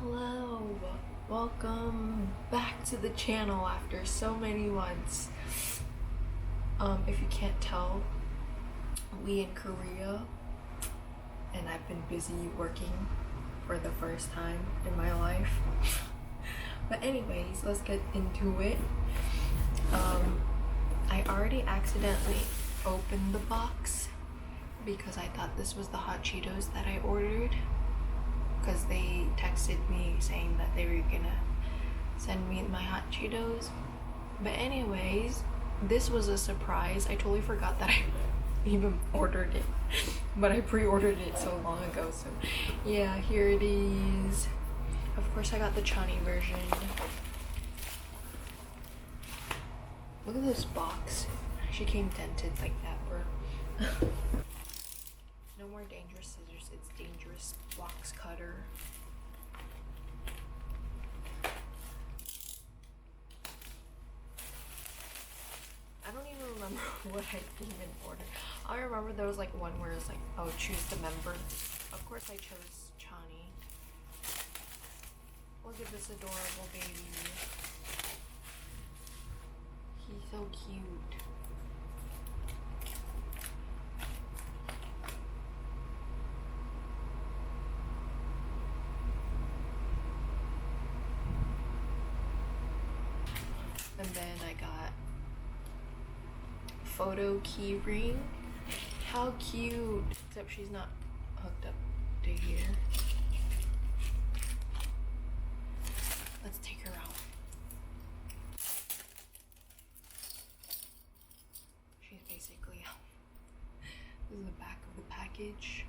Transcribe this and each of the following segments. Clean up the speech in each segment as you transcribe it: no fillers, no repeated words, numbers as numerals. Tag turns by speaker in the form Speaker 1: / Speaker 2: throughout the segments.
Speaker 1: Hello, welcome back to the channel after so many months. If you can't tell, we in Korea and I've been busy working for the first time in my life. But anyways, let's get into it. I already accidentally opened the box because I thought this was the hot Cheetos that I ordered, because they texted me saying that they were gonna send me my hot Cheetos. But anyways, this was a surprise. I totally forgot that I even ordered it, but I pre-ordered it so long ago. So yeah, here it is. Of course I got the Chani version. Look at this box. She came dented like that, bro. No more dangerous scissors, it's dangerous box cutter. I don't even remember what I even ordered. I remember there was like one where it's like, oh, choose the member. Of course I chose Chani. Look at this adorable baby. He's so cute. And then I got photo key ring. How cute! Except she's not hooked up to here. Let's take her out. She's basically out. This is the back of the package.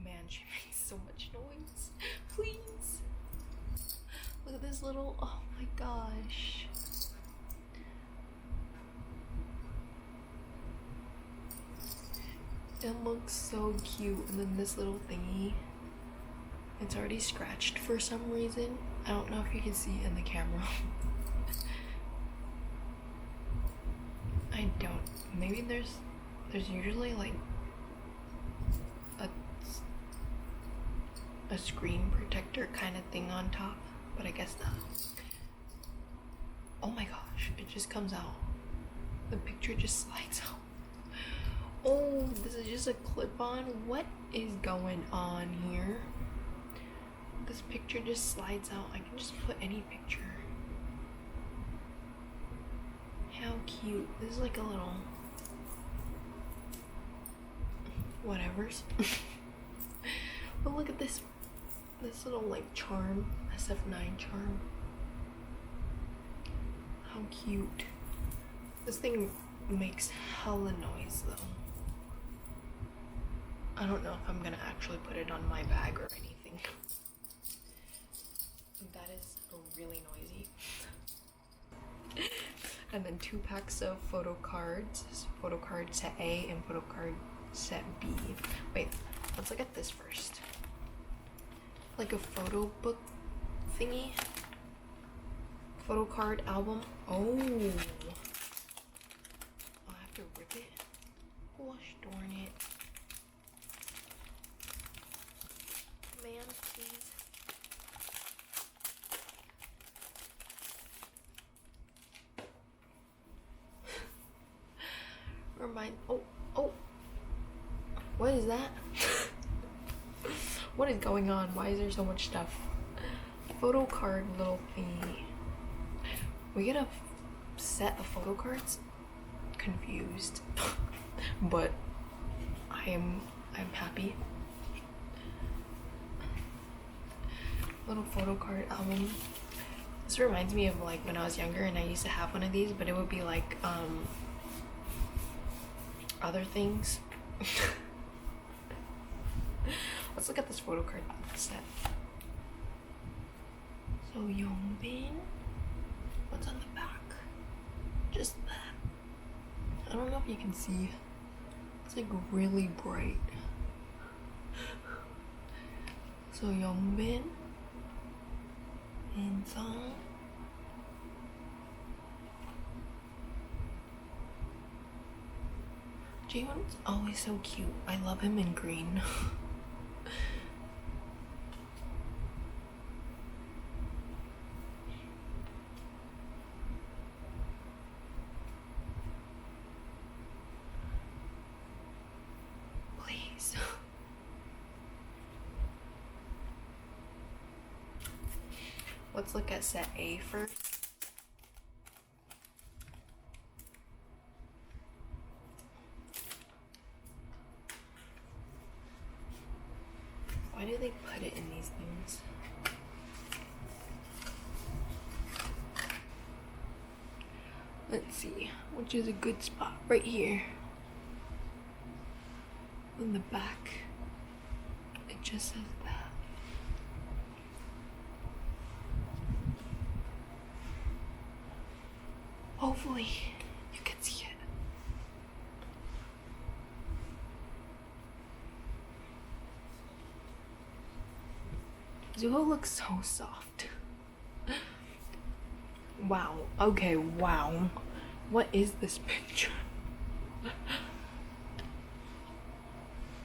Speaker 1: Man, she makes so much noise. Please. Look at this little, oh my gosh. It looks so cute. And then this little thingy, it's already scratched for some reason. I don't know if you can see it in the camera. I don't. Maybe there's usually like a screen protector kind of thing on top, but I guess not. Oh my gosh, it just comes out. The picture just slides out. Oh, this is just a clip-on. What is going on here? This picture just slides out. I can just put any picture. How cute. This is like a little whatevers. But look at this little like charm, sf9 charm. How cute. This thing makes hella noise though. I don't know if I'm gonna actually put it on my bag or anything. That is really noisy. And then 2 packs of photocards. Photocard set A and photocard set B. Wait, let's look at this first. Like a photo book thingy. Photocard album. Oh. I have to rip it. Gosh darn it. Man, please. Oh. What is that? What is going on? Why is there so much stuff? Photo card little thingy. We get a set of photo cards? Confused. But I'm happy. Little photo card album. This reminds me of like when I was younger and I used to have one of these, but it would be like other things. Let's look at this photo card set. So Yongbin. What's on the back? Just that. I don't know if you can see. It's like really bright. So Yongbin and Song. Jaewon's always so cute. I love him in green. Let's look at set A first. Why do they put it in these things? Let's see, which is a good spot right here. In the back, it just says that. Hopefully, you can see it. Zuho looks so soft. Wow. Okay, wow. What is this picture?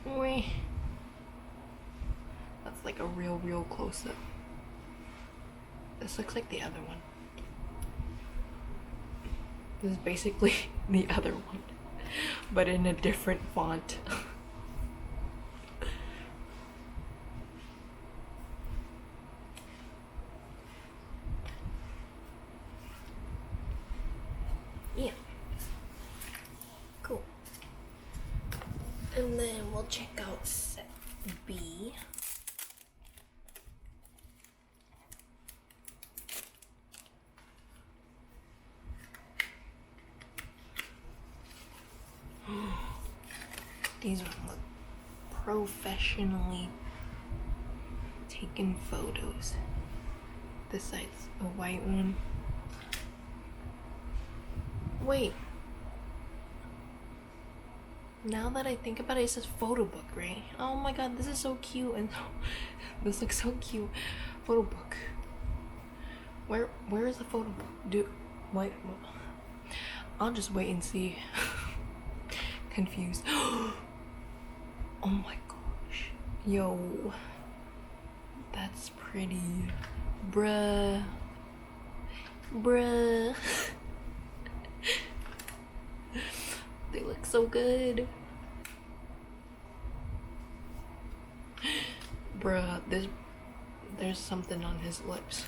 Speaker 1: Wait. That's like a real close-up. This looks like the other one. This is basically the other one, but in a different font. Yeah. Cool. And then we'll check out set B. These ones look professionally taken photos. This side's a white one. Wait. Now that I think about it, it says photobook, right? Oh my god, this is so cute, and this looks so cute. Photobook. Where is the photobook? Wait. I'll just wait and see. Confused. Oh my gosh. Yo. That's pretty. Bruh. They look so good. Bruh, there's something on his lips.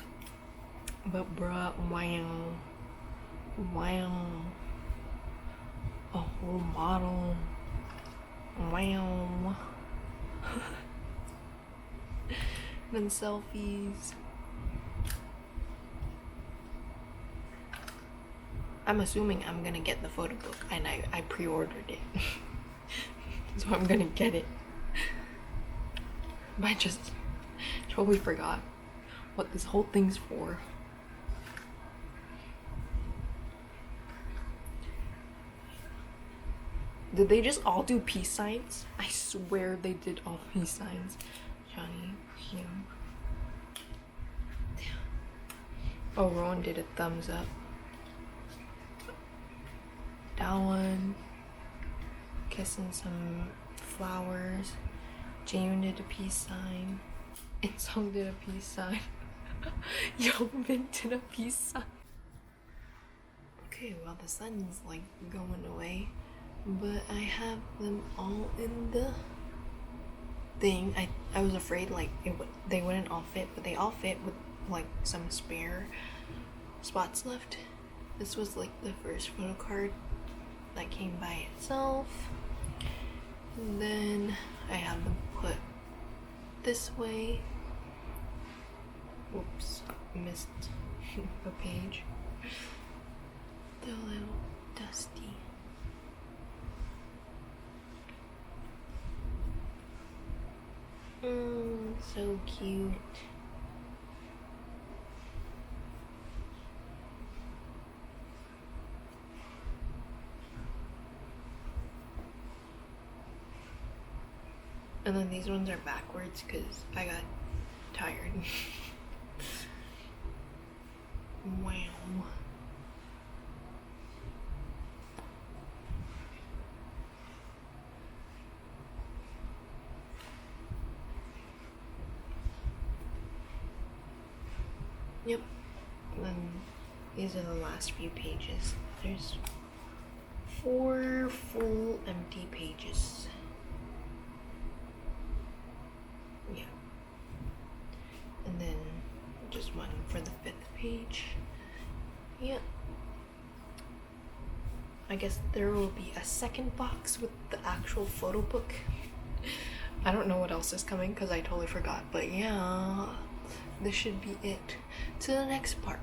Speaker 1: But bruh, wow. A whole model. Wow. Then selfies. I'm assuming I'm gonna get the photo book, and I pre-ordered it. So I'm gonna get it. But I just totally forgot what this whole thing's for. Did they just all do peace signs? I swear they did all peace signs. Johnny, him. Oh, Rowan did a thumbs up. That one. Kissing some flowers. Jane did a peace sign. And Song did a peace sign. Yeonbin did a peace sign. Okay, well the sun's like going away. But I have them all in the thing. I was afraid like they wouldn't all fit, but they all fit with like some spare spots left. This was like the first photo card that came by itself. And then I have them put this way. Whoops, missed a page. They're a little dusty. So cute. And then these ones are backwards because I got tired. Wow. Yep. And then these are the last few pages. There's 4 full empty pages. Yeah. And then just went for the 5th page. Yeah. I guess there will be a second box with the actual photo book. I don't know what else is coming because I totally forgot, but yeah, this should be it. To the next part.